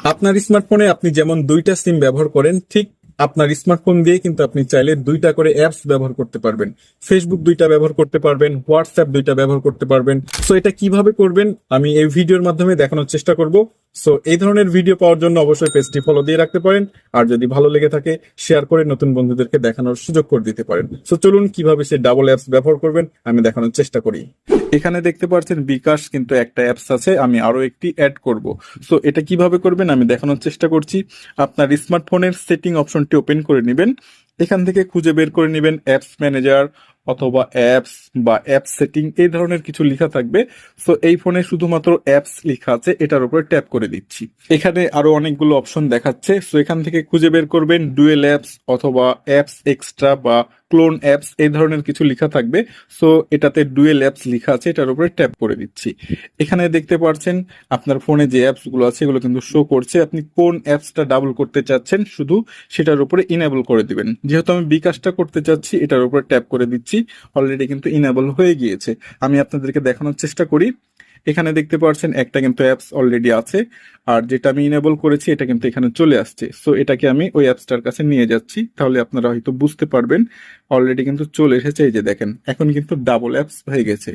আপনার স্মার্টফোনে আপনি যেমন দুইটা সিম ব্যবহার করেন, ঠিক আপনার স্মার্টফোন দিয়ে কিন্তু আপনি চাইলে দুইটা করে অ্যাপস ব্যবহার করতে পারবেন। ফেসবুক দুইটা ব্যবহার করতে পারবেন, হোয়াটসঅ্যাপ দুইটা ব্যবহার করতে পারবেন। সো এটা কিভাবে করবেন আমি এই ভিডিওর মাধ্যমে দেখানোর চেষ্টা করব। সো এই ধরনের ভিডিও পাওয়ার জন্য অবশ্যই পেজটি ফলো দিয়ে রাখতে পারেন। আর যদি ভালো লেগে থাকে শেয়ার করে নতুন বন্ধুদেরকে দেখানোর সুযোগ করে দিতে পারেন। সো চলুন কিভাবে সে ডাবল অ্যাপস ব্যবহার করবেন আমি দেখানোর চেষ্টা করি। এখানে দেখতে পাচ্ছেন বিকাশ কিন্তু একটা অ্যাপস আছে, আমি আরো একটি অ্যাড করব। সো এটা কিভাবে করবেন আমি দেখানোর চেষ্টা করছি। আপনার স্মার্টফোনের সেটিং অপশনটি ওপেন করে নেবেন। এখান থেকে খুঁজে বের করে নেবেন অ্যাপস ম্যানেজার অথবা অ্যাপস বা অ্যাপ সেটিং, এই ধরনের কিছু লেখা থাকবে। সো এই ফোনে শুধুমাত্র অ্যাপস লেখা আছে, এটার উপরে ট্যাপ করে দিচ্ছি। এখানে আরো অনেকগুলো অপশন দেখাচ্ছে। সো এখান থেকে খুঁজে বের করবেন ডুয়েল অ্যাপস অথবা অ্যাপস এক্সট্রা বা ক্লোন অ্যাপস, এই ধরনের কিছু লেখা থাকবে। সো এটাতে ডুয়েল অ্যাপস লেখা আছে, এটার উপরে ট্যাপ করে দিচ্ছি। এখানে দেখতে পাচ্ছেন আপনার ফোনে যে অ্যাপস গুলো আছে এগুলো কিন্তু শো করছে। আপনি কোন অ্যাপসটা ডাবল করতে চাচ্ছেন শুধু সেটার উপরে ইনেবল করে দিবেন। যেহেতু আমি বিকাশটা করতে চাচ্ছি এটার উপরে ট্যাপ করে দিচ্ছি। অলরেডি কিন্তু ইনেবল হয়ে গিয়েছে। আমি আপনাদেরকে দেখানোর চেষ্টা করি। এখানে দেখতে পাচ্ছেন একটা কিন্তু অ্যাপস অলরেডি আছে, আর যেটা আমি ইনেবল করেছি এটা কিন্তু এখানে চলে আসছে। সো এটাকে আমি ওই অ্যাপসটার কাছে নিয়ে যাচ্ছি, তাহলে আপনারা হয়তো বুঝতে পারবেন। অলরেডি কিন্তু চলে এসেছে, এই যে দেখেন এখন কিন্তু ডাবল অ্যাপস হয়ে গেছে।